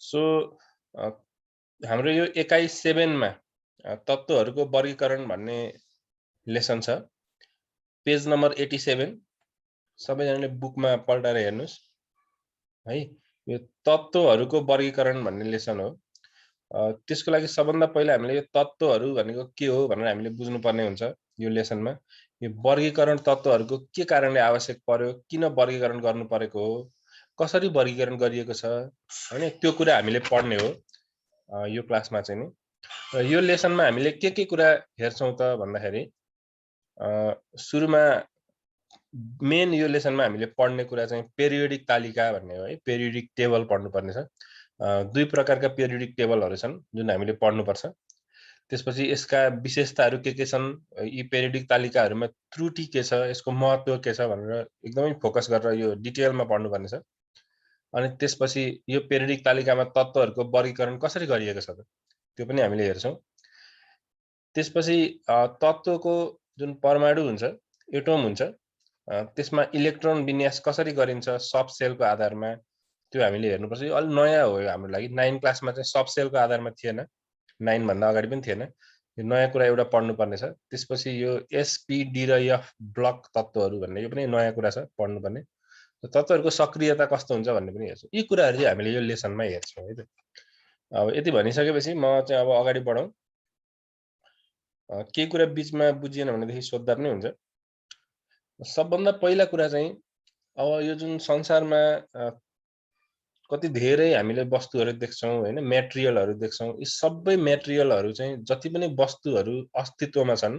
So हाम्रो यो एकाइ 7 मा तत्त्वहरूको वर्गीकरण भन्ने लेसन छ। पेज नम्बर 87 सबैजनाले बुकमा पल्टाएर हेर्नुस् है। यो तत्त्वहरूको वर्गीकरण भन्ने लेसन हो। त्यसको लागि सबभन्दा पहिला हामीले यो तत्त्वहरू भनेको के हो भनेर हामीले बुझ्नुपर्ने हुन्छ यो लेसनमा। यो वर्गीकरण तत्त्वहरूको के कारणले आवश्यक पर्यो, किन वर्गीकरण गर्नु परेको हो, कसरी वर्गीकरण गरिएको छ हैन, त्यो कुरा हामीले पढ्ने हो यो क्लासमा चाहिँ नि। र यो लेसनमा हामीले के कुरा हेर्छौं त भन्दाखेरि सुरुमा मेन यो लेसनमा हामीले पढ्ने कुरा चाहिँ पेरियोडिक तालिका भन्ने हो है। पेरियोडिक टेबल पढ्नुपर्ने छ। दुई प्रकारका पेरियोडिक टेबलहरू छन् जुन हामीले पढ्नुपर्छ। त्यसपछि यसका विशेषताहरू के छन्, यी पेरियोडिक तालिकाहरूमा त्रुटि के छ, यसको महत्त्व के छ भनेर एकदमै फोकस गरेर यो डिटेलमा पढ्नुपर्ने छ। अनि त्यसपछि यो पेरियोडिक तालिकामा तत्त्वहरूको वर्गीकरण कसरी गरिएको छ त त्यो पनि हामीले हेर्छौं। त्यसपछि तत्त्वको जुन परमाणु हुन्छ, एटम हुन्छ, त्यसमा इलेक्ट्रोन विन्यास कसरी गरिन्छ सब सेलको आधारमा त्यो हामीले हेर्नुपर्छ। यो अलि नयाँ हो हाम्रो लागि। 9 क्लासमा चाहिँ सब सेलको आधारमा थिएन, 9 भन्दा अगाडि पनि थिएन। यो नयाँ कुरा एउटा पढ्नुपर्ने छ। त्यसपछि यो एसपीडी र एफ ब्लक तत्त्वहरू भन्ने यो पनि नयाँ कुरा छ पढ्नुपर्ने। तत्त्वहरूको सक्रियता कस्तो हुन्छ भन्ने पनि हेर्छौं। यी कुराहरू चाहिँ हामीले यो लेसनमा हेर्छौं है त। अब यति भनिसकेपछि म चाहिँ अब अगाडि बढौं। केही कुरा बीचमा बुझिएन भनेदेखि सोध्दा पनि हुन्छ। सबभन्दा पहिला कुरा चाहिँ अब यो जुन संसारमा कति धेरै हामीले वस्तुहरू देख्छौं हैन, मेटेरियलहरू देख्छौं। यी सबै मेटेरियलहरू चाहिँ जति पनि वस्तुहरू अस्तित्वमा छन्,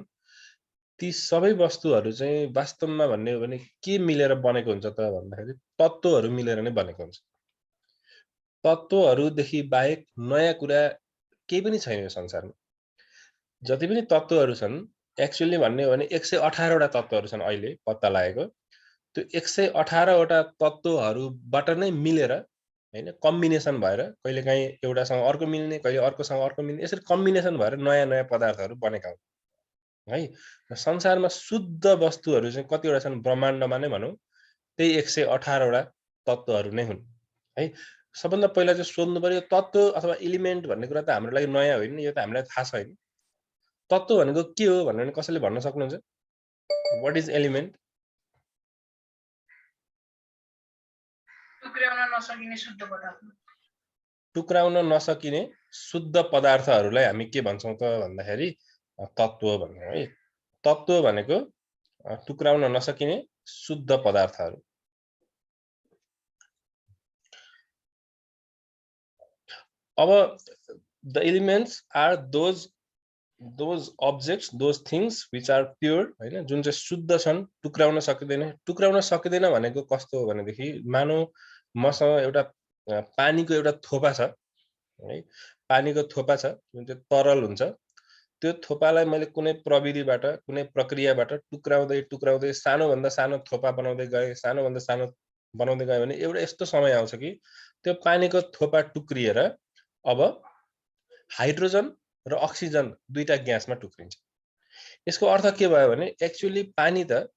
ती सबै वस्तुहरू चाहिँ वास्तवमा भन्ने हो भने के मिलेर बनेको हुन्छ त भन्दाखेरि तत्त्वहरू मिलेर नै बनेको हुन्छ। तत्त्वहरूदेखि बाहेक नयाँ कुरा केही पनि छैन यो संसारमा। जति पनि तत्त्वहरू छन् एक्चुअली भन्ने हो भने 118 वटा तत्त्वहरू छन् अहिले पत्ता लागेको। त्यो 118 वटा तत्त्वहरूबाट नै मिलेर हैन कम्बिनेसन भएर कहिलेकाहीँ एउटासँग अर्को मिल्ने, कहिले अर्कोसँग अर्को मिल्ने, यसरी कम्बिनेसन भएर नयाँ पदार्थहरू बनेका हुन् है। संसारमा शुद्ध वस्तुहरू चाहिँ कतिवटा छन् ब्रह्माण्डमा नै भनौं, त्यही 118 वटा तत्त्वहरू नै हुन् है। सबभन्दा पहिला चाहिँ सोध्नु पर्यो तत्त्व अथवा एलिमेन्ट भन्ने कुरा त हाम्रो लागि नयाँ होइन, यो त हामीलाई थाहा छैन। तत्त्व भनेको के हो भनेर कसैले भन्न सक्नुहुन्छ? What is element? टुक्र्याउन नसकिने शुद्ध पदार्थ। टुक्राउन नसकिने शुद्ध पदार्थहरूलाई हामी के भन्छौं त भन्दाखेरि तत्त्व भन्छौं है। तत्त्व भनेको टुक्राउन नसकिने शुद्ध पदार्थहरू। अब the elements are those objects, those things which are pure हैन, जुन चाहिँ शुद्ध छन्, टुक्राउन सकिदैन। टुक्राउन सकिदैन भनेको कस्तो हो भनेदेखि मानौ मसँग एउटा पानीको एउटा थोपा छ है। पानीको थोपा छ जुन चाहिँ तरल हुन्छ। त्यो थोपालाई मैले कुनै प्रविधिबाट, कुनै प्रक्रियाबाट टुक्राउँदै सानोभन्दा सानो थोपा बनाउँदै गए, सानोभन्दा सानो बनाउँदै गए भने एउटा यस्तो समय आउँछ कि त्यो पानीको थोपा टुक्रिएर अब हाइड्रोजन र अक्सिजन दुईटा ग्यासमा टुक्रिन्छ। यसको अर्थ के भयो भने एक्चुअली पानी त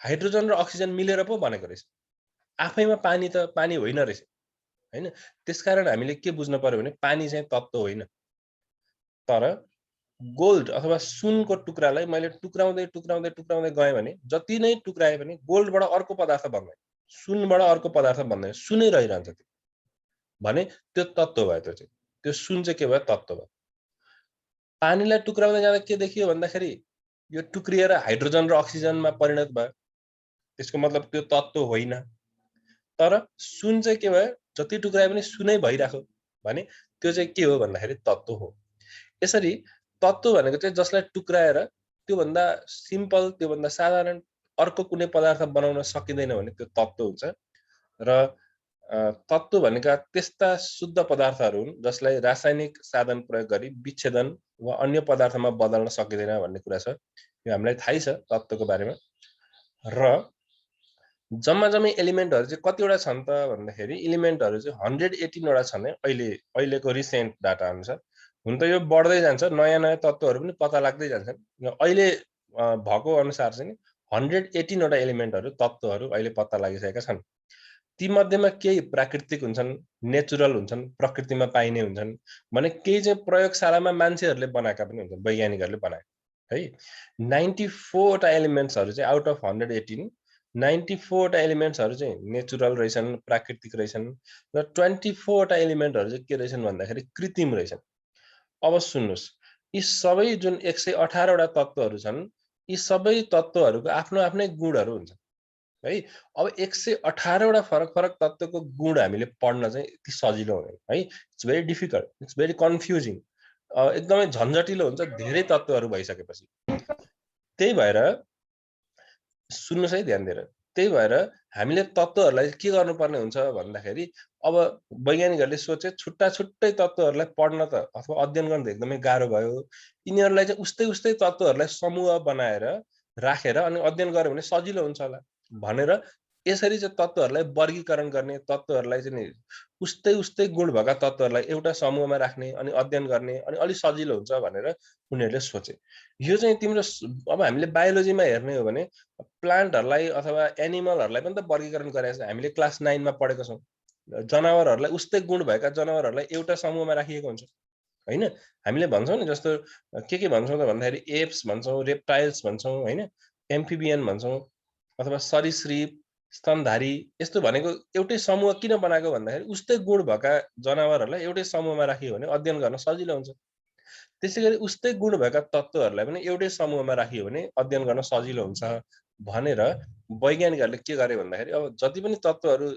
हाइड्रोजन र अक्सिजन मिलेर पो बनेको रहेछ। आफैमा पानी त पानी होइन रहेछ हैन। त्यसकारण हामीले के बुझ्न पर्यो भने पानी चाहिँ तत्त्व होइन। तर गोल्ड अथवा सुनको टुक्रालाई मैले टुक्राउँदै गएँ भने जति नै टुक्राए पनि गोल्डबाट अर्को पदार्थ बन्दैन, सुनबाट अर्को पदार्थ बन्दैन, सुनै रहिरहन्छ त्यो भने त्यो तत्त्व भयो। त्यो चाहिँ त्यो सुन चाहिँ के भयो? तत्त्व भयो। पानीलाई टुक्राउँदै जाँदा के देखियो भन्दाखेरि यो टुक्रिएर हाइड्रोजन र अक्सिजनमा परिणत भयो। त्यसको मतलब त्यो तत्त्व होइन। तर सुन चाहिँ के भयो? जति टुक्राए पनि सुनै भइराख्यो भने त्यो चाहिँ के हो भन्दाखेरि तत्त्व हो। यसरी तत्त्व भनेको चाहिँ जसलाई टुक्राएर त्योभन्दा सिम्पल, त्योभन्दा साधारण अर्को कुनै पदार्थ बनाउन सकिँदैन भने त्यो तत्त्व हुन्छ। र तत्त्व भनेका त्यस्ता शुद्ध पदार्थहरू हुन् जसलाई रासायनिक साधन प्रयोग गरी विच्छेदन वा अन्य पदार्थमा बदल्न सकिँदैन भन्ने कुरा छ। यो हामीलाई थाहै छ तत्त्वको बारेमा। र जम्मै एलिमेन्टहरू चाहिँ कतिवटा छन् त भन्दाखेरि एलिमेन्टहरू चाहिँ 118 वटा छन् है अहिलेको रिसेन्ट डाटा अनुसार। हुन त यो बढ्दै जान्छ, नयाँ तत्त्वहरू पनि पत्ता लाग्दै जान्छन्। अहिले भएको अनुसार चाहिँ 118 वटा एलिमेन्टहरू, तत्त्वहरू अहिले पत्ता लागिसकेका छन्। ती मध्येमा केही प्राकृतिक हुन्छन्, नेचुरल हुन्छन्, प्रकृतिमा पाइने हुन्छन् भने केही चाहिँ प्रयोगशालामा मान्छेहरूले बनाएका पनि हुन्छन्, वैज्ञानिकहरूले बनाएका है। 94 वटा एलिमेन्ट्सहरू चाहिँ आउट अफ 118 94 वटा एलिमेन्ट्सहरू चाहिँ नेचुरल रहेछन्, प्राकृतिक रहेछन् र 24 वटा एलिमेन्टहरू चाहिँ के रहेछन् भन्दाखेरि कृत्रिम रहेछन्। अब सुन्नुस्, यी सबै जुन 118 वटा तत्त्वहरू छन्, यी सबै तत्त्वहरूको आफ्नो आफ्नै गुणहरू हुन्छन् है। अब 118 वटा फरक फरक तत्त्वको गुण हामीले पढ्न चाहिँ यति सजिलो हुँदैन है। It's very difficult, it's very confusing, एकदमै झन्झटिलो हुन्छ धेरै तत्त्वहरू भइसकेपछि। त्यही भएर सुन्नुस् है ध्यान दिएर, त्यही भएर हामीले तत्त्वहरूलाई के गर्नुपर्ने हुन्छ भन्दाखेरि अब वैज्ञानिकहरूले सोचे छुट्टा छुट्टै तत्त्वहरूलाई पढ्न त अथवा अध्ययन गर्न त एकदमै गाह्रो भयो। यिनीहरूलाई चाहिँ उस्तै उस्तै तत्त्वहरूलाई समूह बनाएर राखेर अनि अध्ययन गर्यो भने सजिलो हुन्छ होला भनेर यसरी चाहिँ तत्त्वहरूलाई वर्गीकरण गर्ने, तत्त्वहरूलाई चाहिँ उस्तै उस्तै गुण भएका तत्त्वहरूलाई एउटा समूहमा राख्ने अनि अध्ययन गर्ने अनि अलि सजिलो हुन्छ भनेर उनीहरूले सोचे। यो चाहिँ तिम्रो अब हामीले बायोलोजीमा हेर्ने हो भने प्लान्टहरूलाई अथवा एनिमलहरूलाई पनि त वर्गीकरण गरेको छ, हामीले क्लास 9 मा पढेको छौँ। जनावरहरूलाई उस्तै गुण भएका जनावरहरूलाई एउटा समूहमा राखिएको हुन्छ हैन। हामीले भन्छौँ नि जस्तो के भन्छौँ त भन्दाखेरि एप्स भन्छौँ, रेप्टाइल्स भन्छौँ हैन, एम्फिबियन भन्छौँ अथवा सरीसृप, स्तनधारी, यस्तो भनेको एउटै समूह किन बनाएको भन्दाखेरि उस्तै गुण भएका जनावरहरूलाई एउटै समूहमा राखियो भने अध्ययन गर्न सजिलो हुन्छ। त्यसैगरी उस्तै गुण भएका तत्त्वहरूलाई पनि एउटै समूहमा राखियो भने अध्ययन गर्न सजिलो हुन्छ भनेर वैज्ञानिकहरूले के गरे भन्दाखेरि अब जति पनि तत्त्वहरू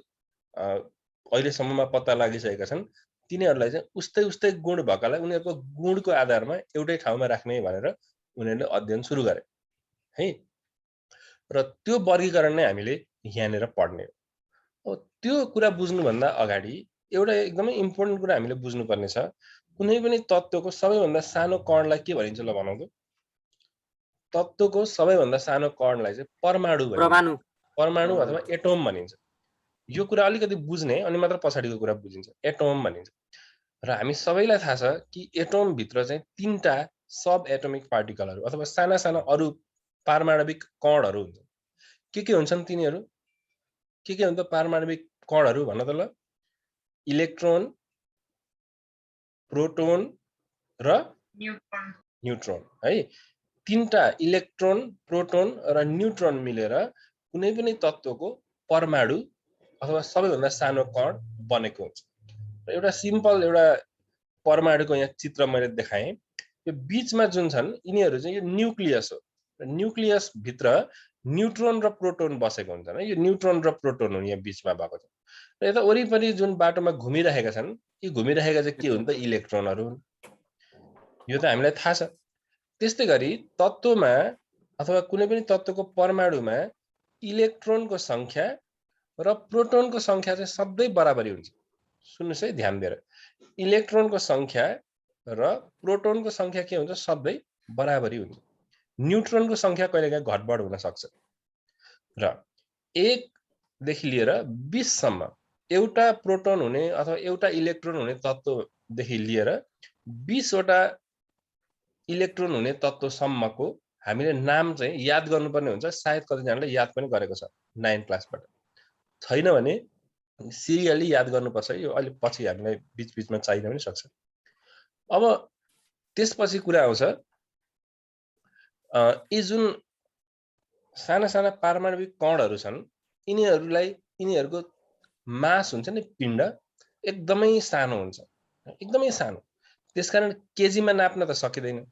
अहिलेसम्ममा पत्ता लागिसकेका छन् तिनीहरूलाई चाहिँ उस्तै उस्तै गुण भएकालाई उनीहरूको गुणको आधारमा एउटै ठाउँमा राख्ने भनेर उनीहरूले अध्ययन सुरु गरे है। र त्यो वर्गीकरण नै हामीले यहाँनिर पढ्ने हो। अब त्यो कुरा बुझ्नुभन्दा अगाडि एउटा एकदमै इम्पोर्टेन्ट कुरा हामीले बुझ्नुपर्ने छ। कुनै पनि तत्त्वको सबैभन्दा सानो कणलाई के भनिन्छ ल भनौँ त? तत्त्वको सबैभन्दा सानो कणलाई चाहिँ परमाणु भनिन्छ, परमाणु अथवा एटोम भनिन्छ। यो कुरा अलिकति बुझ्ने अनि मात्र पछाडिको कुरा बुझिन्छ, एटोम भनिन्छ। र हामी सबैलाई थाहा छ कि एटोम भित्र चाहिँ 3टा सब एटोमिक पार्टिकलहरू अथवा साना साना अरू पारमाणविक कणहरू हुन्छन्। के हुन्छन् तिनीहरू? के हुन् त पारमाणविक कणहरू भन्न त ल? इलेक्ट्रोन, प्रोटोन र न्यूट्रोन है। 3टा इलेक्ट्रोन, प्रोटोन र न्यूट्रोन मिलेर कुनै पनि तत्त्वको परमाणु अथवा सबैभन्दा सानो कण बनेको हुन्छ। र एउटा सिम्पल एउटा परमाणुको यहाँ चित्र मैले देखाएँ। यो बीचमा जुन छन् यिनीहरू चाहिँ यो न्यूक्लियस हो। न्यूक्लियस भित्र न्यूट्रोन र प्रोटोन बसेको हुन्छन् है। यो न्यूट्रोन र प्रोटोन हो यहाँ बीचमा भएको छ। र यता वरिपरि जुन बाटोमा घुमिरहेका छन् यी घुमिरहेका चाहिँ के हुन् त? इलेक्ट्रोनहरू हुन्। यो त हामीलाई थाहा छ। त्यस्तै गरी तत्त्वमा अथवा कुनै पनि तत्त्वको परमाणुमा इलेक्ट्रोनको संख्या र प्रोटोनको संख्या चाहिँ सधैँ बराबरी हुन्छ। सुन्नुस् है ध्यान दिएर, इलेक्ट्रोनको संख्या र प्रोटोनको संख्या के हुन्छ? सधैँ बराबरी हुन्छ। न्यूट्रोनको संख्या कहिलेकाहीँ घटबड हुन सक्छ। र 1 देखि लिएर 20 सम्म एउटा प्रोटोन हुने अथवा एउटा इलेक्ट्रोन हुने तत्त्वदेखि लिएर 20 वटा इलेक्ट्रोन हुने तत्त्वसम्मको हामीले नाम चाहिँ याद गर्नुपर्ने हुन्छ। सायद कतिजनाले याद पनि गरेको छ 9 क्लासबाट। छैन भने सिरियली याद गर्नुपर्छ। यो अलि पछि हामीलाई बीचमा चाहिन पनि सक्छ। अब त्यसपछि कुरा आउँछ यी जुन साना साना पारमाणविक कणहरू छन् यिनीहरूको मास हुन्छ नि, पिण्ड एकदमै सानो हुन्छ, एकदमै सानो। त्यसकारण केजीमा नाप्न त सकिँदैन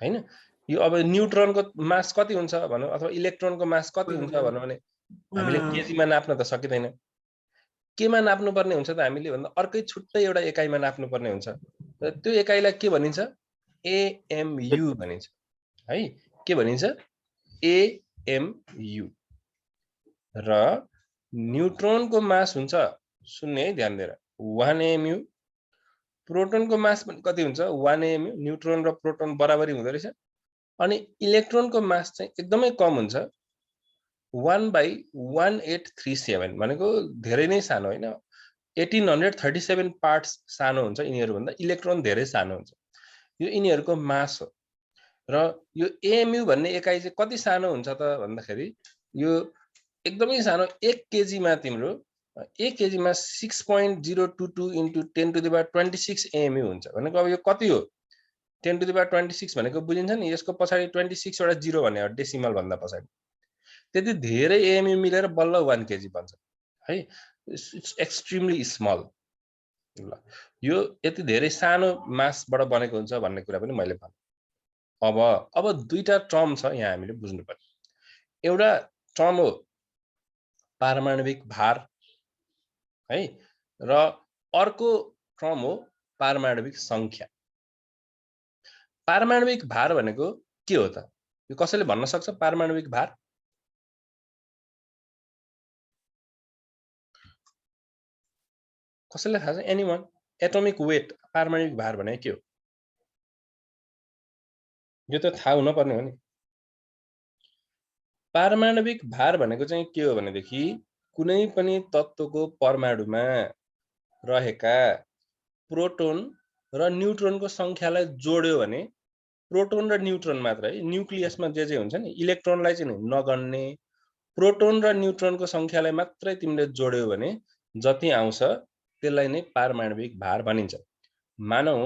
हैन। यो अब न्यूट्रोनको मास कति हुन्छ भनौँ अथवा इलेक्ट्रोनको मास कति हुन्छ भनौँ भने हामीले केजीमा नाप्न त सकिँदैन। केमा नाप्नुपर्ने हुन्छ त हामीले भन्दा अर्कै छुट्टै एउटा एकाइमा नाप्नुपर्ने हुन्छ। र त्यो एकाइलाई के भनिन्छ? एएमयु भनिन्छ है। के भनिन्छ? एएमयु। र न्यूट्रोनको मास हुन्छ, सुन्ने है ध्यान दिएर, 1 एमयु। प्रोटोनको मास पनि कति हुन्छ? 1 एमयु। न्यूट्रोन र प्रोटोन बराबरी हुँदो रहेछ। अनि इलेक्ट्रोनको मास चाहिँ एकदमै कम हुन्छ, 1/1837 भनेको धेरै नै सानो हैन। 1837 पार्ट्स सानो हुन्छ यिनीहरूभन्दा, इलेक्ट्रोन धेरै सानो हुन्छ। यो यिनीहरूको मास हो। र यो एएमयु भन्ने एकाइ चाहिँ कति सानो हुन्छ त भन्दाखेरि यो एकदमै सानो 1 केजीमा तिम्रो 1 केजीमा 6.022 into 10⁻26 AMU हुन्छ भनेको अब यो कति हो 10⁻26 भनेको बुझिन्छ नि यसको पछाडि 26 वटा जिरो भन्ने हो डेसिमल भन्दा पछाडि त्यति धेरै AMU मिलेर बल्ल 1 केजी बन्छ है इट्स एक्सट्रिमली स्मल ल यो यति धेरै सानो मासबाट बनेको हुन्छ भन्ने कुरा पनि मैले भने अब दुईटा टर्म छ यहाँ हामीले बुझ्नुपर्छ एउटा टर्म हो पारमाणविक भार है र अर्को टर्म हो पारमाणविक संख्या पारमाणविक भार भनेको के हो त यो कसैले भन्न सक्छ पारमाणविक भार कसैले थाहा छ एनीवन एटोमिक वेट पारमाणविक भार भनेको के हो यो त थाहा हुन पर्ने हो नि पारमाणविक भार भनेको चाहिँ के हो भनेदेखि कुनै पनि तत्त्वको परमाणुमा रहेका प्रोटोन र न्यूट्रोनको संख्यालाई जोड्यो भने प्रोटोन र न्यूट्रोन मात्र है न्यूक्लियसमा जे हुन्छ नि इलेक्ट्रोनलाई चाहिँ नगन्ने प्रोटोन र न्यूट्रोनको संख्यालाई मात्रै तिमीले जोड्यो भने जति आउँछ त्यसलाई नै पारमाणविक भार भनिन्छ मानौ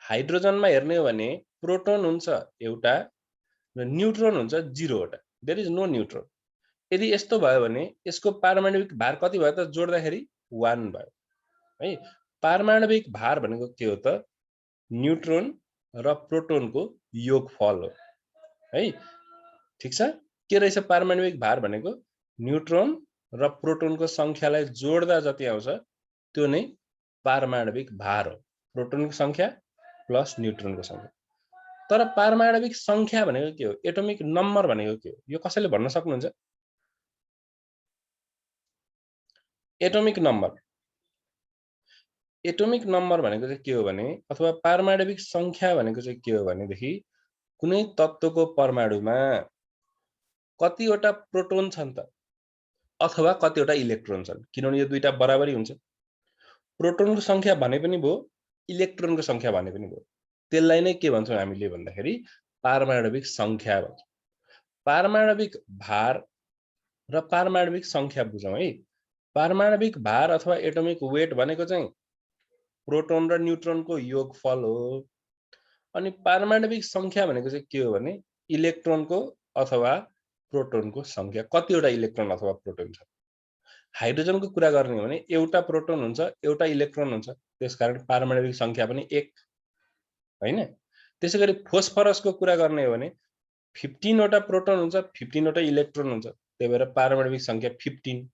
हाइड्रोजनमा हेर्ने हो भने प्रोटोन हुन्छ एउटा र न्यूट्रोन हुन्छ 0 वटा देयर इज नो न्यूट्रोन यदि यस्तो भयो भने यसको पारमाणविक भार कति भयो त जोड्दाखेरि 1 भयो है पारमाणविक भार भनेको के हो त न्यूट्रोन र प्रोटोनको योगफल हो है ठीक छ के रहेछ पारमाणविक भार भनेको न्यूट्रोन र प्रोटोनको संख्यालाई जोड्दा जति आउँछ त्यो नै पारमाणविक भार हो प्रोटोनको संख्या प्लस न्यूट्रोनको संख्या तर पारमाणविक संख्या भनेको के हो एटोमिक नम्बर भनेको के हो यो कसैले भन्न सक्नुहुन्छ एटोमिक नम्बर भनेको चाहिँ के हो भने अथवा पारमाणविक संख्या भनेको चाहिँ के हो भनेदेखि कुनै तत्त्वको परमाणुमा कतिवटा प्रोटोन छन् त अथवा कतिवटा इलेक्ट्रोन छन् किनभने यो दुईटा बराबरी हुन्छ प्रोटोनको संख्या भने पनि भयो इलेक्ट्रोनको संख्या भने पनि भयो त्यसलाई नै के भन्छौं हामीले भन्दाखेरि पारमाणविक संख्या भन्छौं पारमाणविक भार र पारमाणविक संख्या बुझौं है पारमाणविक भार अथवा एटोमिक वेट भनेको चाहिँ प्रोटोन र न्यूट्रोनको योगफल हो अनि पारमाणविक संख्या भनेको चाहिँ के हो भने इलेक्ट्रोनको अथवा प्रोटोनको संख्या कतिवटा इलेक्ट्रोन अथवा प्रोटोन छ हाइड्रोजनको कुरा गर्ने हो भने एउटा प्रोटोन हुन्छ एउटा इलेक्ट्रोन हुन्छ त्यसकारण पारमाणविक संख्या पनि 1 हैन त्यसैगरी फोस्फरसको कुरा गर्ने हो भने 15 वटा प्रोटोन हुन्छ 15 वटा इलेक्ट्रोन हुन्छ त्यही भएर पारमाणविक संख्या 15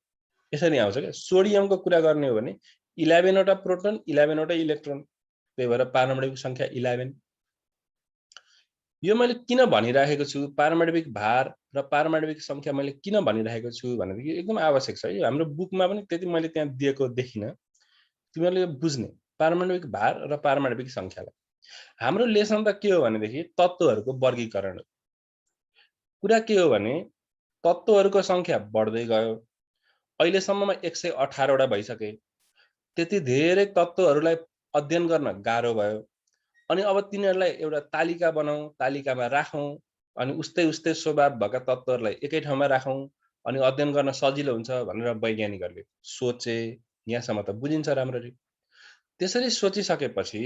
यसरी आउँछ के सोडियमको कुरा गर्ने हो भने 11 वटा प्रोटोन 11 वटा इलेक्ट्रोन त्यही भएर पारमाणविक संख्या 11 यो मैले किन भनिराखेको छु पारमाणविक भार र पारमाणविक संख्या मैले किन भनिराखेको छु भनेदेखि एकदम आवश्यक छ यो हाम्रो बुकमा पनि त्यति मैले त्यहाँ दिएको देखिन तिमीहरूले बुझ्ने पारमाणविक भार र पारमाणविक संख्यालाई हाम्रो लेसन त के हो भनेदेखि तत्त्वहरूको वर्गीकरण हो कुरा के हो भने तत्त्वहरूको संख्या बढ्दै गयो अहिलेसम्ममा 118 वटा भइसके त्यति धेरै तत्त्वहरूलाई अध्ययन गर्न गाह्रो भयो अनि अब तिनीहरूलाई एउटा तालिका बनाऊ तालिकामा राखौं अनि उस्तै स्वभाव भएका तत्त्वहरूलाई एकै ठाउँमा राखौं अनि अध्ययन गर्न सजिलो हुन्छ भनेर वैज्ञानिकहरूले सोचे यहाँसम्म त बुझिन्छ राम्ररी त्यसरी सोचिसकेपछि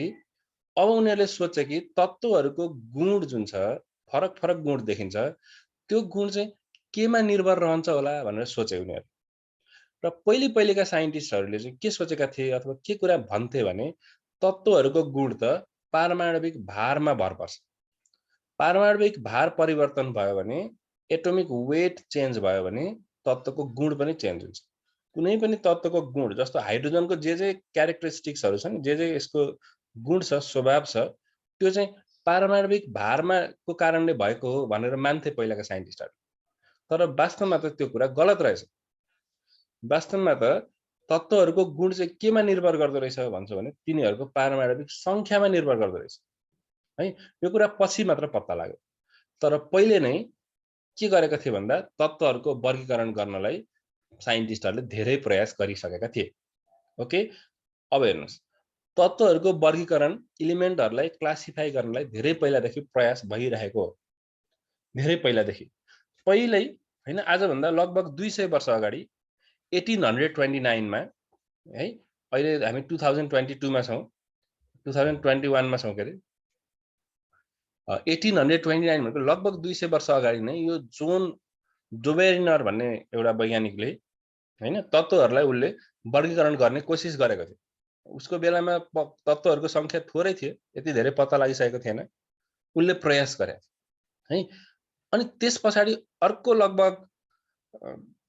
अब उनीहरूले सोचे कि तत्त्वहरूको गुण जुन छ फरक फरक गुण देखिन्छ त्यो गुण चाहिँ केमा निर्भर रहन्छ होला भनेर सोचे उनीहरू र पहिलेका साइन्टिस्टहरूले चाहिँ के सोचेका थिए अथवा के कुरा भन्थे भने तत्त्वहरूको गुण त पारमाणविक भारमा भर पर्छ पारमाणविक भार परिवर्तन भयो भने एटोमिक वेट चेन्ज भयो भने तत्त्वको गुण पनि चेन्ज हुन्छ कुनै पनि तत्त्वको गुण जस्तो हाइड्रोजनको जे क्यारेक्टरिस्टिक्सहरू छन् जे यसको गुण छ स्वभाव छ त्यो चाहिँ पारमाणविक भारमा को कारणले भएको हो भनेर मान्थे पहिलाका साइन्टिस्टहरू तर वास्तवमा त त्यो कुरा गलत रहेछ वास्तवमा त तत्त्वहरूको गुण चाहिँ केमा निर्भर गर्दो रहेछ भन्छ भने तिनीहरूको पारमाणविक संख्यामा निर्भर गर्दो रहेछ है यो कुरा पछि मात्र पत्ता लाग्यो तर पहिले नै के गरेका थिए भन्दा तत्त्वहरूको वर्गीकरण गर्नलाई साइन्टिस्टहरूले धेरै प्रयास गरिसकेका थिए ओके अब हेर्नुस् तत्त्वहरूको वर्गीकरण एलिमेन्टहरूलाई क्लासिफाई गर्नलाई धेरै पहिलादेखि प्रयास भइरहेको हो धेरै पहिलादेखि पहिल्यै हैन आजभन्दा लगभग 200 वर्ष अगाडि 1829 मा है, अहिले हामी 2022 मा छौं, 2021 मा छौं के रे। 1829 भनेको लगभग 200 वर्ष अगाडि नै यो जोन डोबेरिनर भन्ने एउटा वैज्ञानिकले हैन तत्त्वहरुलाई उले वर्गीकरण गर्ने कोसिस गरेको थियो। उसको बेलामा तत्त्वहरुको संख्या थोरै थियो, यति धेरै पत्ता लागिसकेको थिएन। उले प्रयास गरे है। अनि त्यसपछि अर्को लगभग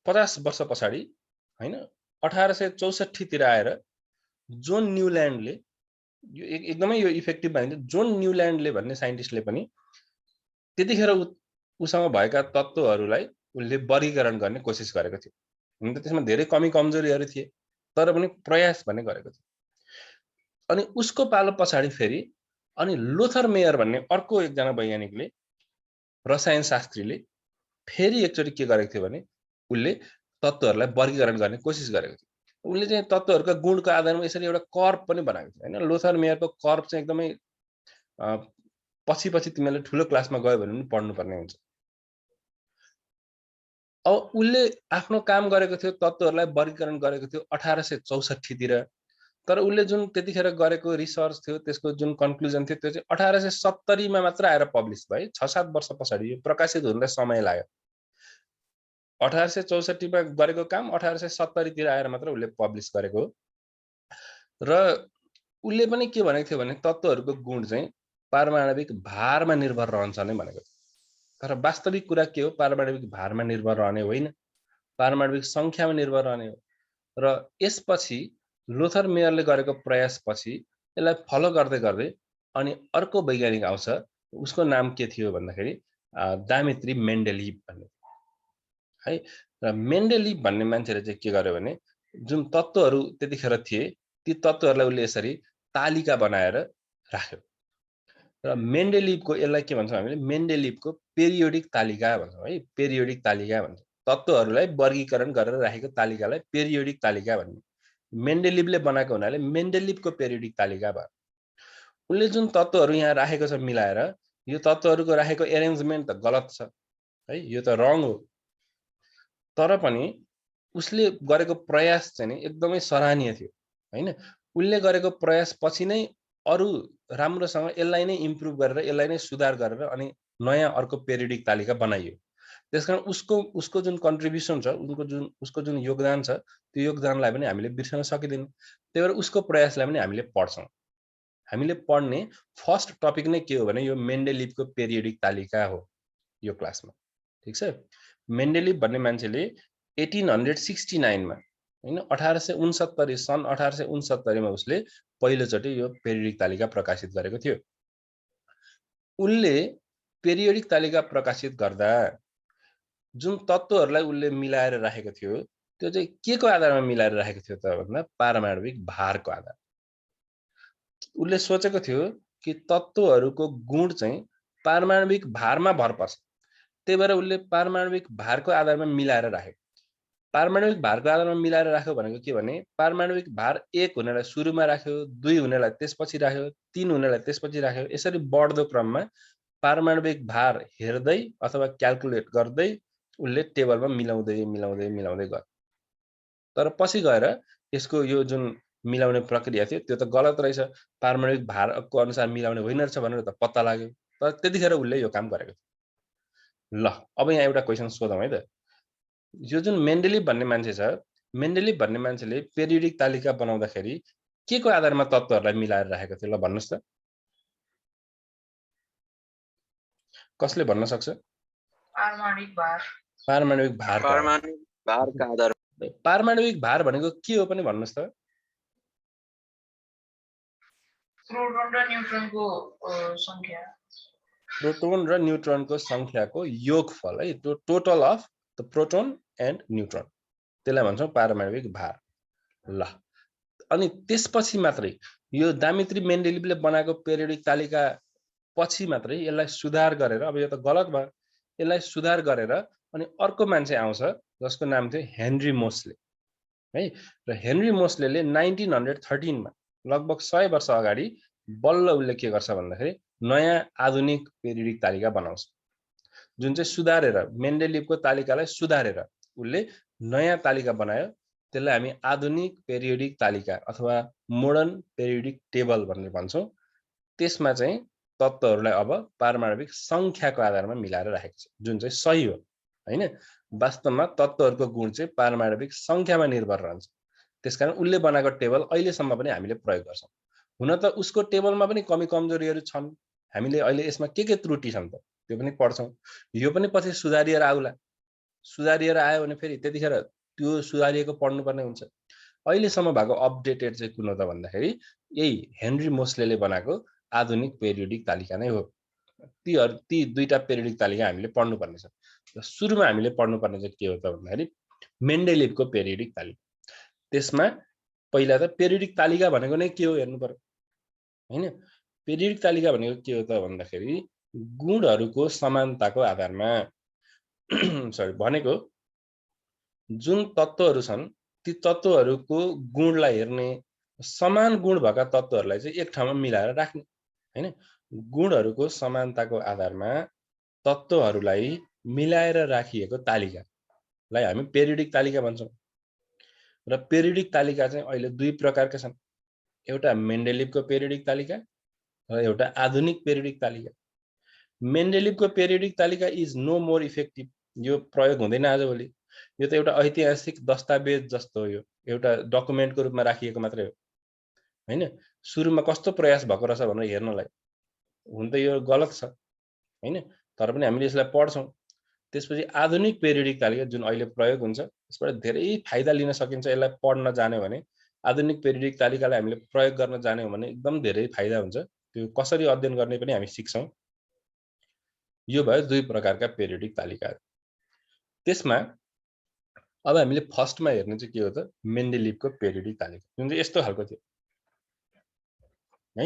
50 वर्ष पछाडी हैन 1864 तिर आएर जोन न्यूल्यान्डले यो एकदमै यो इफेक्टिभ भनिन्छ। जोन न्यूल्यान्डले भन्ने साइन्टिस्टले पनि त्यतिखेर उसँग भएका तत्त्वहरुलाई उले वर्गीकरण गर्ने कोसिस गरेको थियो। हुन त त्यसमा धेरै कमी कमजोरीहरु थिए, तर पनि प्रयास भने गरेको थियो। अनि उसको पालो पछाडी फेरि अनि लोथर मेयर भन्ने अर्को एकजना वैज्ञानिकले, रसायन शास्त्रीले फेरि एकचोटी के गरेको थियो भने उले तत्त्वहरुलाई वर्गीकरण गर्ने कोसिस गरेको थियो। उनले चाहिँ तत्त्वहरुका गुणको आधारमा यसरी एउटा कर्व पनि बनाएको थियो हैन। लोथर मेयरको कर्व चाहिँ एकदमै पछि तिमीले ठुलो क्लासमा गयो भने पनि पढ्नु पर्ने हुन्छ। अब उले आफ्नो काम गरेको थियो, तत्त्वहरुलाई वर्गीकरण गरेको थियो 1864 तिर। तर उले जुन त्यतिखेर गरेको रिसर्च थियो, त्यसको जुन कन्क्लुजन थियो त्यो चाहिँ 1870 मा मात्र आएर पब्लिश भयो। 6-7 वर्ष पछाडी यो प्रकाशित हुनलाई समय लाग्यो। 1864 मा गरेको काम 1870 तिर आएर मात्र उले पब्लिश गरेको। र उले पनि के भनेको थियो भने तत्त्वहरुको गुण चाहिँ पारमाणविक भारमा निर्भर रहन्छ नै भनेको थियो। तर वास्तविक कुरा के हो? पारमाणविक भारमा निर्भर रहने होइन, पारमाणविक संख्यामा निर्भर रहने हो। र यसपछि लोथर मेयरले गरेको प्रयासपछि यसलाई फलो गर्दै गर्दै अनि अर्को वैज्ञानिक आउँछ। उसको नाम के थियो भन्दाखेरि डामित्री मेन्डेलिभ भन्ने है। र मेन्डेलिभ भन्ने मान्छेले चाहिँ के गर्यो भने जुन तत्त्वहरु त्यतिखेर थिए ती तत्त्वहरुलाई उले यसरी तालिका बनाएर राख्यो। र मेन्डेलिभको यसलाई के भन्छौं हामीले? मेन्डेलिभको पेरियोडिक तालिका भन्छौं है। पेरियोडिक तालिका भन्छ। तत्त्वहरुलाई वर्गीकरण गरेर राखेको तालिकालाई पेरियोडिक तालिका भनिन्छ। मेन्डेलिभले बनाएको हुनाले मेन्डेलिभको पेरियोडिक तालिका भयो। उनले जुन तत्त्वहरु यहाँ राखेको छ मिलाएर, यो तत्त्वहरुको राखेको एरेन्जमेन्ट त गलत छ है, यो त रङ हो। तर पनि उसले गरेको प्रयास चाहिँ नि एकदमै सराहनीय थियो हैन। उनले गरेको प्रयास पछि नै अरु राम्रोसँग यसलाई नै इम्प्रुभ गरेर यसलाई नै सुधार गरेर अनि नयाँ अर्को पेरियोडिक तालिका बनाइयो। त्यसकारण उसको जुन कन्ट्रिब्युसन छ, उसको जुन योगदान छ, त्यो योगदानलाई पनि हामीले बिर्सन सकिदैन। त्यही भएर उसको प्रयासलाई पनि हामीले पढ्छौं। हामीले पढ्ने फर्स्ट टपिक नै के हो भने यो मेन्डेलिभको पेरियोडिक तालिका हो यो क्लासमा। ठीक छ? मेन्डेलिभ भन्ने मान्छेले 1869 मा हैन 1869 सन् 1869 मा उसले पहिलोचोटि यो पेरियोडिक तालिका प्रकाशित गरेको थियो। उनले पेरियोडिक तालिका प्रकाशित गर्दा जुन तत्त्वहरुलाई उनले मिलाएर राखेको थियो त्यो चाहिँ के को आधारमा मिलाएर राखेको थियो त भन्दा पारमाणविक भारको आधार। उनले सोचेको थियो कि तत्त्वहरुको गुण चाहिँ पारमाणविक भारमा भर पर्छ। त्यही भएर उनले पारमाणविक भारको आधारमा मिलाएर राखे। पारमाणविक भारको आधारमा मिलाएर राख्यो भनेको के भने पारमाणविक भार 1 हुनेलाई सुरुमा राख्यो, 2 हुनेलाई त्यसपछि राख्यो, 3 हुनेलाई त्यसपछि राख्यो। यसरी बढ्दो क्रममा पारमाणविक भार हेर्दै अथवा क्याल्कुलेट गर्दै उनले टेबलमा मिलाउँदै गयो। तर पछि गएर यसको यो जुन मिलाउने प्रक्रिया थियो त्यो त गलत रहेछ, पारमाणविक भारको अनुसार मिलाउने होइन रहेछ भनेर त पत्ता लाग्यो। तर त्यतिखेर उनले यो काम गरेको थियो। ल अब यहाँ एउटा क्वेशन सोधौं है त। यो जुन मेन्डेलिभ भन्ने मान्छे छ, मेन्डेलिभ भन्ने मान्छेले पेरियोडिक तालिका बनाउँदाखेरि के को आधारमा तत्त्वहरुलाई मिलाएर राखेको थियो? ल भन्नुस् त। कसले भन्न सक्छ? पारमाणविक भार। पारमाणविक भार। पारमाणविक भारका आधार। पारमाणविक भार भनेको के हो पनि भन्नुस् त। प्रोटोन र न्यूट्रनको संख्या। प्रोटोन र न्यूट्रनको संख्याको योगफल है, total of the proton and neutron, त्यसलाई भन्छौं पारमाणविक भार। ल अनि त्यसपछि मात्रै यो डामित्री मेन्डेलिभले बनाएको पेरियोडिक तालिका पछि मात्रै यसलाई सुधार गरेर, अब यो त गलत भयो, यसलाई सुधार गरेर अनि अर्को मान्छे आउँछ जसको नाम थियो हेनरी मोस्ले है। र हेनरी मोस्लेले 1913 मा लगभग 100 वर्ष अगाडि बल्ल उले के गर्छ भन्दाखेरि नयाँ आधुनिक पेरियोडिक तालिका बनाउँछ, जुन चाहिँ सुधारेर मेन्डेलिभको तालिकालाई सुधारेर उले नयाँ तालिका बनायो त्यसलाई हामी आधुनिक पेरियोडिक तालिका अथवा मोडर्न पेरियोडिक टेबल भनेर भन्छौँ। त्यसमा चाहिँ तत्त्वहरूलाई अब पारमाणविक संख्याको आधारमा मिलाएर राखेको छ, जुन चाहिँ सही हो हैन। वास्तवमा तत्त्वहरूको गुण चाहिँ पारमाणविक संख्यामा निर्भर रहन्छ। त्यसकारण उसले बनाएको टेबल अहिलेसम्म पनि हामीले प्रयोग गर्छौँ। हुन त उसको टेबलमा पनि कमी कमजोरीहरू छन्, हामीले अहिले यसमा के त्रुटि छन् त त्यो पनि पढ्छौँ। यो पनि पछि सुधारिएर आउला, सुधारिएर आयो भने फेरि त्यतिखेर त्यो सुधारिएको पढ्नुपर्ने हुन्छ। अहिलेसम्म भएको अपडेटेड चाहिँ कुन हो त भन्दाखेरि यही हेनरी मोस्लेले बनाएको आधुनिक पेरियोडिक तालिका नै हो। ती दुईटा पेरियोडिक तालिका हामीले पढ्नुपर्ने छ। सुरुमा हामीले पढ्नुपर्ने चाहिँ के हो त भन्दाखेरि मेन्डेलिभको पेरियोडिक तालिका। त्यसमा पहिला त पेरियोडिक तालिका भनेको नै के हो हेर्नु पर्यो हैन। पेरियोडिक तालिका भनेको के हो त भन्दाखेरि गुणहरूको समानताको आधारमा सरी भनेको जुन तत्त्वहरू छन् ती तत्त्वहरूको गुणलाई हेर्ने, समान गुण भएका तत्त्वहरूलाई चाहिँ एक ठाउँमा मिलाएर राख्ने हैन। गुणहरूको समानताको आधारमा तत्त्वहरूलाई मिलाएर राखिएको तालिकालाई हामी पेरियोडिक तालिका भन्छौँ। र पेरियोडिक तालिका चाहिँ अहिले दुई प्रकारका छन्, एउटा मेन्डेलिभको पेरियोडिक तालिका र एउटा आधुनिक पेरियोडिक तालिका। मेन्डेलिभको पेरियोडिक तालिका इज नो मोर इफेक्टिभ, यो प्रयोग हुँदैन आजभोलि। यो त एउटा ऐतिहासिक दस्तावेज जस्तो हो, यो एउटा डकुमेन्टको रूपमा राखिएको मात्रै हो हैन। सुरुमा कस्तो प्रयास भएको रहेछ भनेर हेर्नलाई, हुन त यो गलत छ हैन, तर पनि हामीले यसलाई पढ्छौँ। त्यसपछि आधुनिक पेरियोडिक तालिका जुन अहिले प्रयोग हुन्छ, यसबाट धेरै फाइदा लिन सकिन्छ। यसलाई पढ्न जान्यो भने, आधुनिक पेरियोडिक तालिकालाई हामीले प्रयोग गर्न जान्यौँ भने एकदम धेरै फाइदा हुन्छ। त्यो कसरी अध्ययन गर्ने पनि हामी सिक्छौँ। यो भयो दुई प्रकारका पेरियोडिक तालिकाहरू। त्यसमा अब हामीले फर्स्टमा हेर्ने चाहिँ के हो त मेन्डेलिभको पेरियोडिक तालिका, जुन चाहिँ यस्तो खालको थियो है।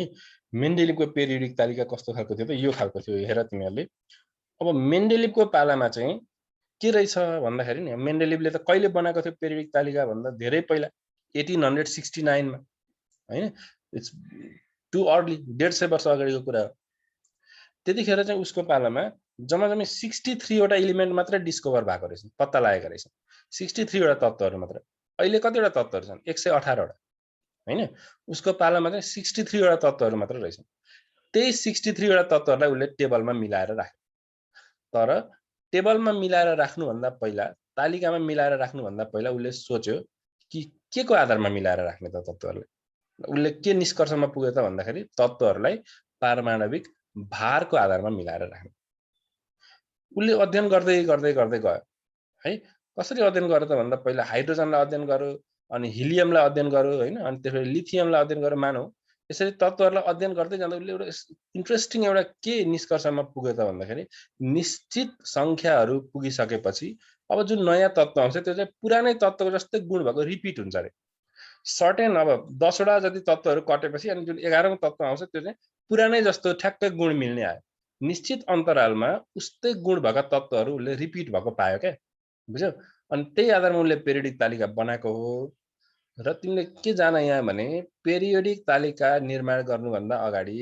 मेन्डेलिभको पेरियोडिक तालिका कस्तो खालको थियो त, यो खालको थियो। हेर तिमीहरूले, अब मेन्डेलिभको पालामा चाहिँ के रहेछ भन्दाखेरि नि, मेन्डेलिभले त कहिले बनाएको थियो पेरियोडिक तालिका भन्दा धेरै पहिला 1869 मा हैन। इट्स टु अर्ली, 150 वर्ष अगाडिको कुरा हो। त्यतिखेर चाहिँ उसको पालामा जम्मा 63 वटा एलिमेन्ट मात्रै डिस्कभर भएको रहेछ, पत्ता लागेको रहेछ। 63 वटा तत्त्वहरू मात्र। अहिले कतिवटा तत्त्वहरू छन्? 118 वटा हैन। उसको पालामा चाहिँ 63 वटा तत्त्वहरू मात्र रहेछ। त्यही 63 वटा तत्त्वहरूलाई उसले टेबलमा मिलाएर राख्यो। तर टेबलमा मिलाएर राख्नुभन्दा पहिला, तालिकामा मिलाएर राख्नुभन्दा पहिला उसले सोच्यो कि के को आधारमा मिलाएर राख्ने त तत्त्वहरूलाई। उसले के निष्कर्षमा पुग्यो त भन्दाखेरि तत्त्वहरूलाई पारमाणविक भारको आधारमा मिलाएर राख्ने। उसले अध्ययन गर्दै गर्दै गर्दै गयो है। कसरी अध्ययन गर्यो त भन्दा पहिला हाइड्रोजनलाई अध्ययन गर्यो, अनि हिलियमलाई अध्ययन गर्यो हैन, अनि त्यसपछि लिथियमलाई अध्ययन गर्यो मानौ। यसरी तत्त्वहरूलाई अध्ययन गर्दै जाँदा उसले एउटा इन्ट्रेस्टिङ एउटा के निष्कर्षमा पुग्यो त भन्दाखेरि निश्चित सङ्ख्याहरू पुगिसकेपछि अब जुन नयाँ तत्त्व आउँछ त्यो चाहिँ पुरानै तत्त्वको जस्तै गुण भएको रिपिट हुन्छ अरे। सर्टेन अब 10 वटा जति तत्त्वहरू कटेपछि अनि जुन 11औं तत्त्व आउँछ त्यो चाहिँ पुरानै जस्तो ठ्याक्कै गुण मिल्ने आयो। निश्चित अन्तरालमा उस्तै गुण भएका तत्त्वहरू उसले रिपिट भएको पायो क्या, बुझ्यौ। अनि त्यही आधारमा उसले पेरियोडिक तालिका बनाएको हो। र तिमीले के जान यहाँ भने पेरियोडिक तालिका निर्माण गर्नुभन्दा अगाडि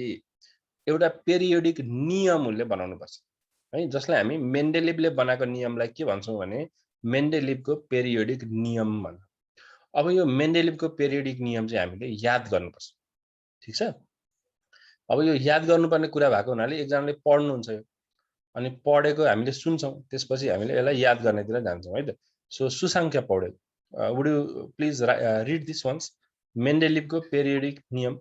एउटा पेरियोडिक नियम उसले बनाउनुपर्छ है, जसलाई हामी मेन्डेलिभले बनाएको नियमलाई के भन्छौँ भने मेन्डेलिभको पेरियोडिक नियम भन्छ। अब यो मेन्डेलिभको पेरियोडिक नियम चाहिँ हामीले याद गर्नुपर्छ, ठिक छ। अब यो याद गर्नुपर्ने कुरा भएको हुनाले एकजनाले पढ्नुहुन्छ यो, अनि पढेको हामीले सुन्छौँ, त्यसपछि हामीले यसलाई याद गर्नेतिर जान्छौँ है त। So Susankhya Paudel, would you please read this once, मेन्डेलिभको पेरियोडिक नियम।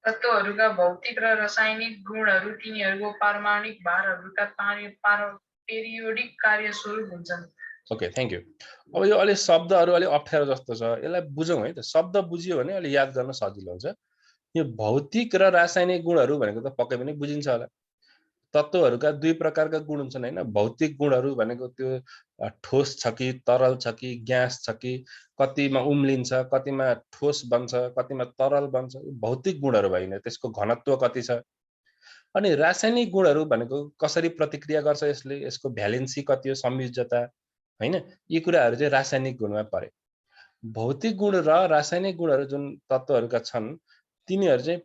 तत्त्वहरूका भौतिक र रासायनिक गुणहरू तिनीहरूको पारमाणविक भारहरूका पेरियोडिक कार्यस्वरूप हुन्छन्। Okay, thank you. अब यो अलि शब्दहरू अलि अप्ठ्यारो जस्तो छ, यसलाई बुझौँ है त। शब्द बुझ्यो भने अलि याद गर्न सजिलो हुन्छ। यो भौतिक र रासायनिक गुणहरू भनेको त पक्कै पनि बुझिन्छ होला। तत्त्वहरूका दुई प्रकारका गुण हुन्छन् हैन। भौतिक गुणहरू भनेको त्यो ठोस छ कि तरल छ कि ग्यास छ कि, कतिमा उम्लिन्छ, कतिमा ठोस बन्छ, कतिमा तरल बन्छ, भौतिक गुणहरू भइने, त्यसको घनत्व कति छ। अनि रासायनिक गुणहरू भनेको कसरी प्रतिक्रिया गर्छ यसले, यसको भ्यालेन्सी कति हो, संयोजकता हैन, यी कुराहरू चाहिँ रासायनिक गुणमा परे। भौतिक गुण र रासायनिक गुणहरू जुन तत्त्वहरूका छन् तिनीहरू चाहिँ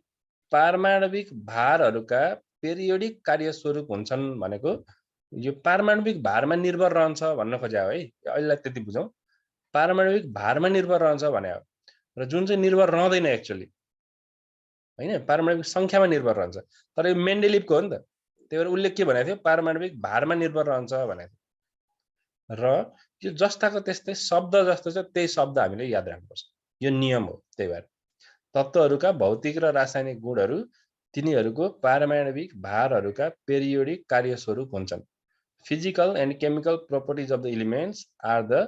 पारमाणविक भारहरूका पेरियोडिक कार्यस्वरूप हुन्छन् भनेको यो पारमाणविक भारमा निर्भर रहन्छ भन्न खोजे हो है। अहिलेलाई त्यति बुझौँ। पारमाणविक भारमा निर्भर रहन्छ भने हो र जुन चाहिँ निर्भर रहँदैन एक्चुअली हैन पारमाणविक संख्यामा निर्भर रहन्छ तर यो मेन्डेलिभको हो नि त त्यही भएर उल्लेख के भनेको थियो पारमाणविक भारमा निर्भर रहन्छ भनेको थियो र यो जस्ताको त्यस्तै शब्द जस्तो छ त्यही शब्द हामीले याद राख्नुपर्छ यो नियम हो त्यही भएर तत्त्वहरूका भौतिक र रासायनिक गुणहरू तिनीहरूको पारमाणविक भारहरूका पेरियोडिक कार्यस्वरूप हुन्छन् physical and chemical properties of the elements are the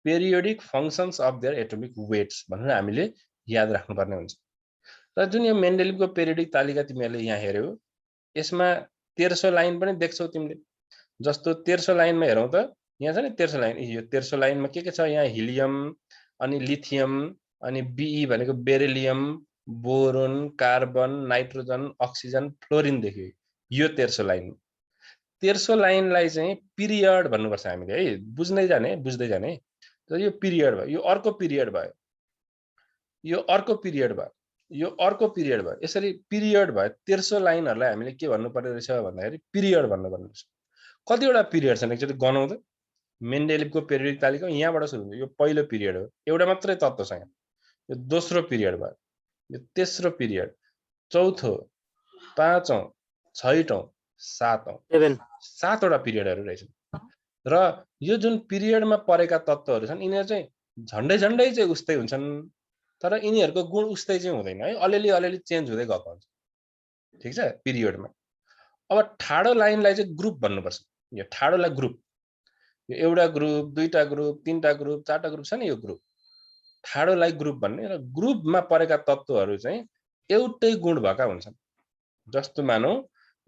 periodic functions of their atomic weights भनेर हामीले याद राख्नुपर्ने हुन्छ र जुन यो मेन्डेलिभको पेरियोडिक तालिका तिमीहरूले यहाँ हेर्यौ यसमा 1300 लाइन पनि देख्छौ तिमीले जस्तो 1300 लाइनमा हेरौँ त यहाँ छ नि 1300 लाइन यो 1300 लाइनमा के छ यहाँ हिलियम अनि लिथियम अनि Be भनेको beryllium boron carbon nitrogen oxygen fluorine देखियो यो 1300 लाइन 1300 लाइनलाई चाहिँ पिरियड भन्नुपर्छ हामीले है बुझ्दै जाने तर यो पिरियड भयो यो अर्को पिरियड भयो यो अर्को पिरियड भयो यो अर्को पिरियड भयो यसरी पिरियड भयो 1300 लाइनहरुलाई हामीले के भन्नु पर्ने रहेछ भन्दाखेरि पिरियड भन्नुपर्ने रहेछ कतिवटा पिरियड छन् एक्चुअली गनौँ त मेन्डेलिभको पेरियोडिक तालिका यहाँबाट सुरु हुन्छ यो पहिलो पिरियड हो एउटा मात्रै तत्त्व छ यहाँ यो दोस्रो पिरियड भयो यो तेस्रो पिरियड चौथो पाँचौं छैटौं सातौं सातवटा पिरियडहरु रहेछन् र यो जुन पिरियडमा परेका तत्त्वहरु छन् यिनीहरु चाहिँ झण्डै चाहिँ उस्तै हुन्छन् तर यिनीहरुको गुण उस्तै चाहिँ हुँदैन है अलिअलि चेन्ज हुँदै गएको हुन्छ ठीक छ पिरियडमा अब ठाडो लाइनलाई चाहिँ ग्रुप भन्नुपर्छ यो ठाडोलाई ग्रुप यो एउटा ग्रुप दुईटा ग्रुप तीनटा ग्रुप चारटा ग्रुप छ नि यो ग्रुप ठाडोलाई ग्रुप भन्ने र ग्रुपमा परेका तत्त्वहरु चाहिँ एउटै गुण भएका हुन्छन् जस्तो मानौ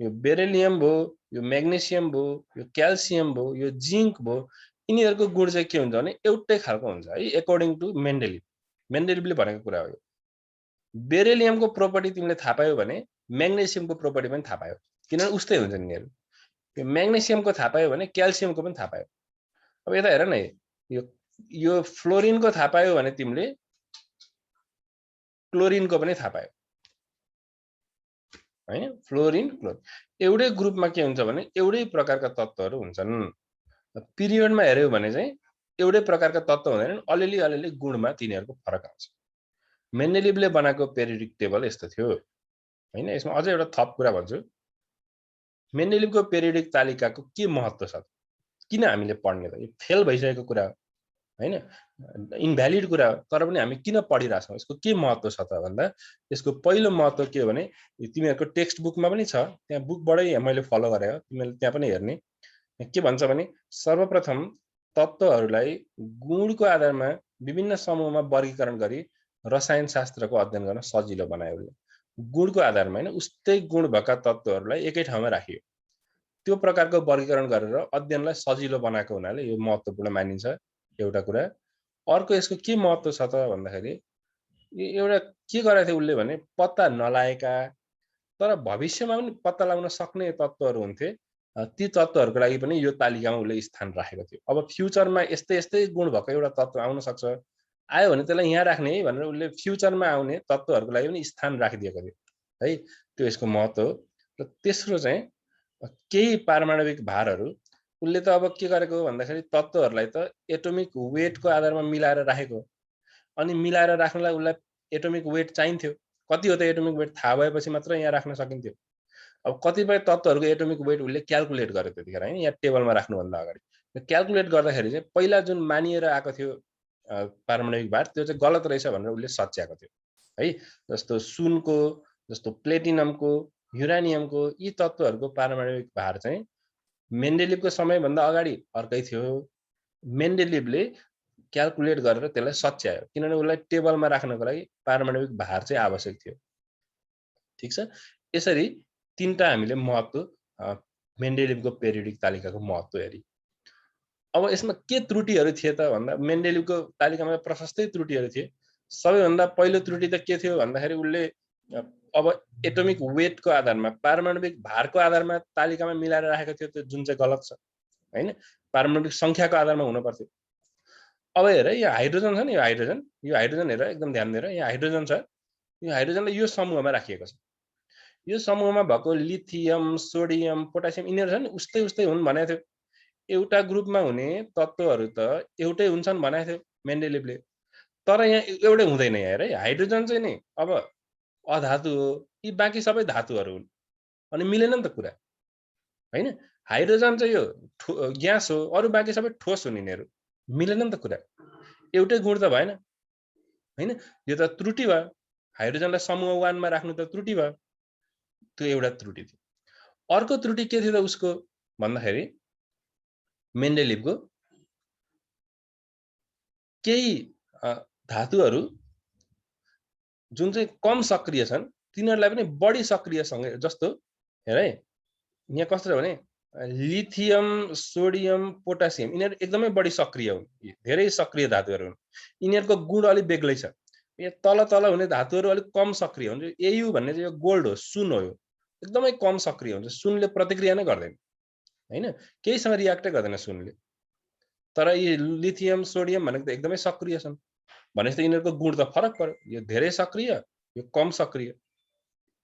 यो बेरिलियम भो यो म्याग्नेशियम भो यो क्याल्सियम भो यो जिंक भो यिनीहरुको गुण चाहिँ के हुन्छ भने एउटै खालको हुन्छ है अकॉर्डिङ टु मेन्डेलिभले भनेको कुरा हो यो बेरिलियमको प्रोपर्टी तिमीले थाहा पायौ भने म्याग्नेशियमको प्रोपर्टी पनि थाहा पायौ किनभने उस्तै हुन्छ यिनीहरु यो म्याग्नेशियमको थाहा पायौ भने क्याल्सियमको पनि थाहा पायौ अब यता हेर न यो फ्लोरिनको थाहा पायौ भने तिमीले क्लोरिनको पनि थाहा पायौ हैन फ्लोरिन क्लोरिन एउटै ग्रुपमा के हुन्छ भने एउटै प्रकारका तत्त्वहरु हुन्छन् पिरियडमा हेर्यौ भने चाहिँ एउटै प्रकारका तत्त्व हुँदैनन् अलिअलि गुणमा तिनीहरुको फरक आउँछ मेन्डेलिभले बनाएको पेरियोडिक टेबल यस्तो थियो हैन यसमा अझै एउटा थप कुरा भन्छु मेन्डेलिभको पेरियोडिक तालिकाको के महत्व छ किन हामीले पढ्ने त यो फेल भइसकेको कुरा हो हैन इनभ्यालिड कुरा हो तर पनि हामी किन पढिराछौं यसको के महत्व छ त भन्दा यसको पहिलो महत्व के हो भने तिमीहरुको टेक्स्ट बुकमा पनि छ त्यहाँ बुकबाटै मैले फलो गरे हो तिमीले त्यहाँ पनि हेर्ने के भन्छ भने सर्वप्रथम तत्त्वहरुलाई गुणको आधारमा विभिन्न समूहमा वर्गीकरण गरी रसायन शास्त्रको अध्ययन गर्न सजिलो बनायो गुणको आधारमा हैन उस्तै गुण भएका तत्त्वहरुलाई एकै ठाउँमा राखियो त्यो प्रकारको वर्गीकरण गरेर अध्ययनलाई सजिलो बनाएको हुनाले यो महत्त्वपूर्ण मानिन्छ एउटा कुरा अर्को यसको के महत्व छ त भन्दाखेरि एउटा के गरेको थियो उले भने पत्ता नलाएका तर भविष्यमा पनि पत्ता लगाउन सक्ने तत्त्वहरु हुन्थे ती तत्त्वहरुको लागि पनि यो तालिकामा उले स्थान राखेको थियो अब फ्युचरमा यस्तै गुण भएको एउटा तत्त्व आउन सक्छ आयो भने त्यसलाई यहाँ राख्ने है भनेर उले फ्युचरमा आउने तत्त्वहरुको लागि पनि स्थान राखिदिएको थियो है त्यो यसको महत्व हो र तेस्रो चाहिँ केही पारमाणविक भारहरु उले त अब के गरेको भन्दाखेरि तत्त्वहरुलाई त एटोमिक वेटको आधारमा मिलाएर राखेको अनि मिलाएर राख्नलाई उलाई एटोमिक वेट चाहिन्थ्यो कति हो त एटोमिक वेट थाहा भएपछि मात्र यहाँ राख्न सकिन्थ्यो अब कतिपय तत्त्वहरुको एटोमिक वेट उले क्याल्कुलेट गर्यो त्यतिखेर हैन यहाँ टेबलमा राख्नु भन्दा अगाडि क्याल्कुलेट गर्दाखेरि चाहिँ पहिला जुन मानिएर आएको थियो पारमाणविक भार त्यो चाहिँ गलत रहेछ भनेर उले सच्याएको थियो है जस्तो सुनको जस्तो प्लेटिनमको युरानियमको यी तत्त्वहरुको पारमाणविक भार चाहिँ मेन्डेलिभको समयभन्दा अगाडि अर्कै थियो मेन्डेलिभले क्याल्कुलेट गरेर त्यसलाई सच्यायो किनभने उलाई टेबलमा राख्नको लागि पारमाणविक भार चाहिँ आवश्यक थियो ठीक छ यसरी तीनटा हामीले महत्व मेन्डेलिभको पेरियोडिक तालिकाको महत्व हेरि अब यसमा के त्रुटिहरु थिए त भन्दा मेन्डेलिभको तालिकामा प्रशस्तै त्रुटिहरु थिए सबैभन्दा पहिलो त्रुटि त के थियो भन्दाखेरि उले अब एटोमिक वेटको आधारमा पारमाणविक भारको आधारमा तालिकामा मिलाएर राखेको थियो त्यो जुन चाहिँ गलत छ हैन पारमाणविक संख्याको आधारमा हुन पर्थ्यो अब हेर यो हाइड्रोजन छ नि यो हाइड्रोजन हेर एकदम ध्यान दिएर यहाँ हाइड्रोजन छ यो हाइड्रोजनलाई यो समूहमा राखिएको छ यो समूहमा भएको लिथियम सोडियम पोटासियम यिनीहरु छन् उस्तै हुन् भनेको थियो एउटा ग्रुपमा हुने तत्त्वहरू त एउटै हुन्छन् भनेको थियो मेन्डेलिभले, तर यहाँ एउटै हुँदैन यहाँ है। हाइड्रोजन चाहिँ नि अब अधातु हो, यी बाँकी सबै धातुहरू हुन्, अनि मिलेन नि त कुरा हैन। हाइड्रोजन चाहिँ यो ग्यास हो, अरू बाँकी सबै ठोस हुन्, यिनीहरू मिलेन नि त कुरा, एउटै गुण त भएन हैन। यो त त्रुटि भयो, हाइड्रोजनलाई समूह 1 मा राख्नु त त्रुटि भयो, त्यो एउटा त्रुटि थियो। अर्को त्रुटि के थियो त उसको भन्दाखेरि मेन्डेलिभको केही धातुहरू जुन चाहिँ कम सक्रिय छन् तिनीहरूलाई पनि बढी सक्रिय सँगै, जस्तो हेर है यहाँ कस्तो छ भने लिथियम, सोडियम, पोटासियम यिनीहरू एकदमै बढी सक्रिय हुन्, धेरै सक्रिय धातुहरू हुन्, यिनीहरूको गुण अलिक बेग्लै छ। यहाँ तल तल हुने धातुहरू अलिक कम सक्रिय हुन्छ। एयु भन्ने चाहिँ यो गोल्ड हो, सुन हो, यो एकदमै कम सक्रिय हुन्छ, सुनले प्रतिक्रिया नै गर्दैन हैन, केहीसँग रियाक्टै गर्दैन सुनले। तर यी लिथियम, सोडियम भनेको त एकदमै सक्रिय छन्, भनेपछि त यिनीहरूको गुण त फरक पर्यो, यो धेरै सक्रिय, यो कम सक्रिय,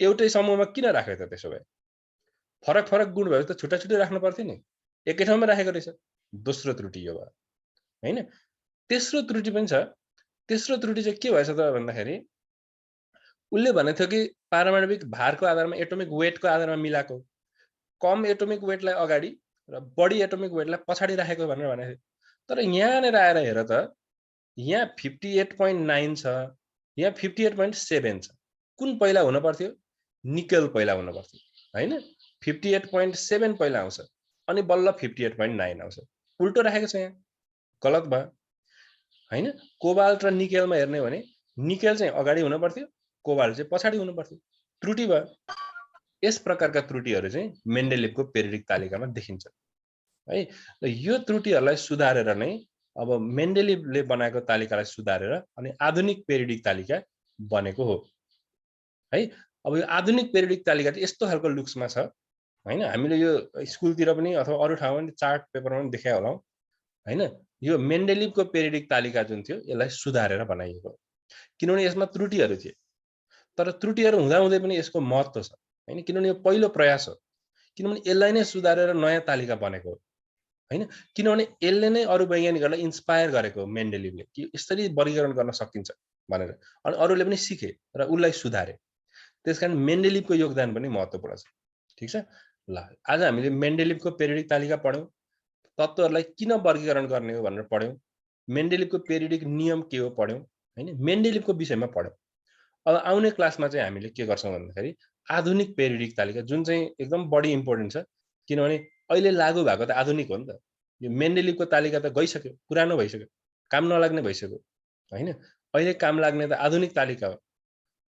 एउटै समूहमा किन राख्यो त? त्यसो भए फरक फरक गुण भए त छुट्टा छुट्टै राख्नु पर्थ्यो नि, एकै ठाउँमा राखेको रहेछ। दोस्रो त्रुटि यो भयो हैन। तेस्रो त्रुटि पनि छ। तेस्रो त्रुटि चाहिँ के भएछ त भन्दाखेरि उसले भनेको थियो कि पारमाणविक भारको आधारमा, एटोमिक वेटको आधारमा मिलाएको, कम एटोमिक वेटलाई अगाडि र बढी एटोमिक वेटलाई पछाडि राखेको भनेर भनेको थियो। तर यहाँनिर आएर हेर त, यहाँ 58.9 छ, यहाँ 58.7 छ। कुन पहिला हुन पर्थ्यो? निकेल पहिला हुन पर्थ्यो हैन। 58.7 पहिला आउँछ अनि बल्ल 58.9 आउँछ, उल्टो राखेको छ यहाँ, गलत भयो हैन। कोबाल्ट र निकेलमा हेर्ने हो भने निकेल चाहिँ अगाडि हुन पर्थ्यो, कोबाल्ट चाहिँ पछाडि हुन पर्थ्यो, त्रुटि भयो। यस प्रकारका त्रुटिहरू चाहिँ मेन्डेलिभको पेरियोडिक तालिकामा देखिन्छ है। र यो त्रुटिहरूलाई सुधारेर नै अब मेन्डेलिभले बनाएको तालिकालाई सुधारेर अनि आधुनिक पेरियोडिक तालिका बनेको हो है। अब यो आधुनिक पेरियोडिक तालिका चाहिँ यस्तो खालको लुक्समा छ हैन। हामीले यो स्कुलतिर पनि अथवा अरू ठाउँमा पनि चार्ट पेपरमा पनि देखाए होला हैन। यो मेन्डेलिभको पेरियोडिक तालिका जुन थियो यसलाई सुधारेर बनाइएको, किनभने यसमा त्रुटिहरू थिए, तर त्रुटिहरू हुँदाहुँदै पनि यसको महत्त्व छ हैन, किनभने यो पहिलो प्रयास हो, किनभने यसलाई नै सुधारेर नयाँ तालिका बनेको हो हैन। किनभने यसले नै अरू वैज्ञानिकहरूलाई इन्स्पायर गरेको मेन्डेलिभले कि यसरी वर्गीकरण गर्न सकिन्छ भनेर, अनि अरूले पनि सिके र उसलाई सुधारे। त्यसकारण मेन्डेलिभको योगदान पनि महत्त्वपूर्ण छ। ठिक छ ल, आज हामीले मेन्डेलिभको पेरियोडिक तालिका पढ्यौं, तत्त्वहरूलाई किन वर्गीकरण गर्ने हो भनेर पढ्यौं, मेन्डेलिभको पेरियोडिक नियम के हो पढ्यौं हैन, मेन्डेलिभको विषयमा पढ्यौं। अब आउने क्लासमा चाहिँ हामीले के गर्छौं भन्दाखेरि आधुनिक पेरियोडिक तालिका, जुन चाहिँ एकदम बढी इम्पोर्टेन्ट छ, किनभने अहिले लागू भएको त आधुनिक हो नि त। यो मेन्डेलिभको तालिका त गइसक्यो, पुरानो भइसक्यो, काम नलाग्ने भइसक्यो हैन। अहिले काम लाग्ने त आधुनिक तालिका हो।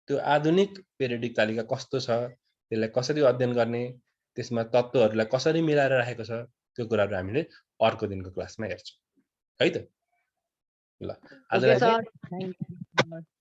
त्यो आधुनिक पेरियोडिक तालिका कस्तो छ, त्यसलाई कसरी अध्ययन गर्ने, त्यसमा तत्त्वहरूलाई कसरी मिलाएर राखेको छ, त्यो कुराहरू हामीले अर्को दिनको क्लासमा हेर्छौं है त। ल आजलाई सर, थ्यांक यू।